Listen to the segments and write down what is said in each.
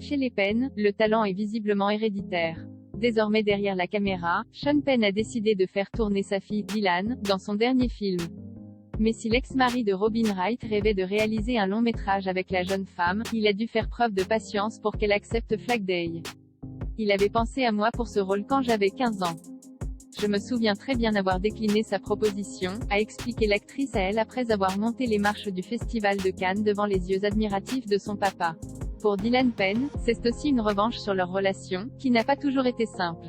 Chez les Penn, le talent est visiblement héréditaire. Désormais derrière la caméra, Sean Penn a décidé de faire tourner sa fille, Dylan, dans son dernier film. Mais si l'ex-mari de Robin Wright rêvait de réaliser un long métrage avec la jeune femme, il a dû faire preuve de patience pour qu'elle accepte Flag Day. Il avait pensé à moi pour ce rôle quand j'avais 15 ans. Je me souviens très bien avoir décliné sa proposition, a expliqué l'actrice à elle après avoir monté les marches du Festival de Cannes devant les yeux admiratifs de son papa. Pour Dylan Penn, c'est aussi une revanche sur leur relation, qui n'a pas toujours été simple.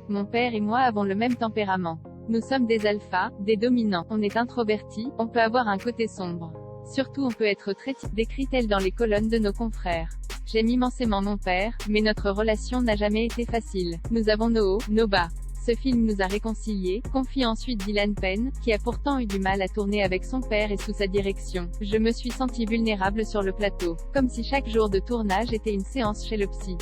Mon père et moi avons le même tempérament. Nous sommes des alphas, des dominants. On est introvertis, on peut avoir un côté sombre. Surtout on peut être très timide, décrit-elle dans les colonnes de nos confrères. J'aime immensément mon père, mais notre relation n'a jamais été facile. Nous avons nos hauts, nos bas. Ce film nous a réconciliés, confie ensuite Dylan Penn, qui a pourtant eu du mal à tourner avec son père et sous sa direction. Je me suis sentie vulnérable sur le plateau, comme si chaque jour de tournage était une séance chez le psy.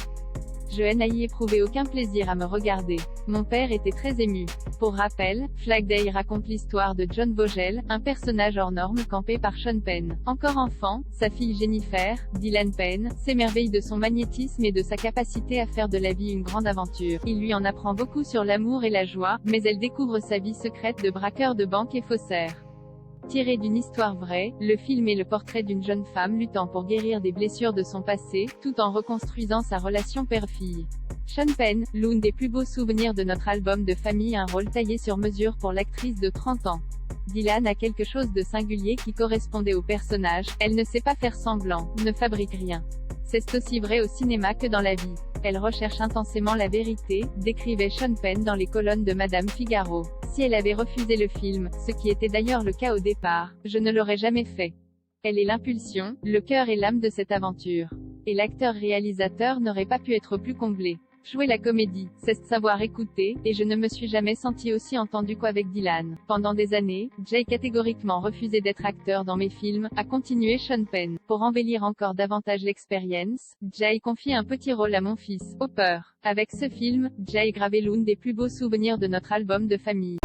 Je n'ai éprouvé aucun plaisir à me regarder. Mon père était très ému. Pour rappel, Flag Day raconte l'histoire de John Vogel, un personnage hors norme campé par Sean Penn. Encore enfant, sa fille Jennifer, Dylan Penn, s'émerveille de son magnétisme et de sa capacité à faire de la vie une grande aventure. Il lui en apprend beaucoup sur l'amour et la joie, mais elle découvre sa vie secrète de braqueur de banque et faussaire. Tiré d'une histoire vraie, le film est le portrait d'une jeune femme luttant pour guérir des blessures de son passé, tout en reconstruisant sa relation père-fille. Sean Penn, l'une des plus beaux souvenirs de notre album de famille, un rôle taillé sur mesure pour l'actrice de 30 ans. Dylan a quelque chose de singulier qui correspondait au personnage, elle ne sait pas faire semblant, ne fabrique rien. C'est aussi vrai au cinéma que dans la vie. Elle recherche intensément la vérité, décrivait Sean Penn dans les colonnes de Madame Figaro. Si elle avait refusé le film, ce qui était d'ailleurs le cas au départ, je ne l'aurais jamais fait. Elle est l'impulsion, le cœur et l'âme de cette aventure. Et l'acteur-réalisateur n'aurait pas pu être plus comblé. Jouer la comédie, c'est savoir écouter, et je ne me suis jamais senti aussi entendu qu'avec Dylan. Pendant des années, Jay catégoriquement refusé d'être acteur dans mes films, a continué Sean Penn. Pour embellir encore davantage l'expérience, Jay confie un petit rôle à mon fils, Hopper. Avec ce film, Jay gravait l'une des plus beaux souvenirs de notre album de famille.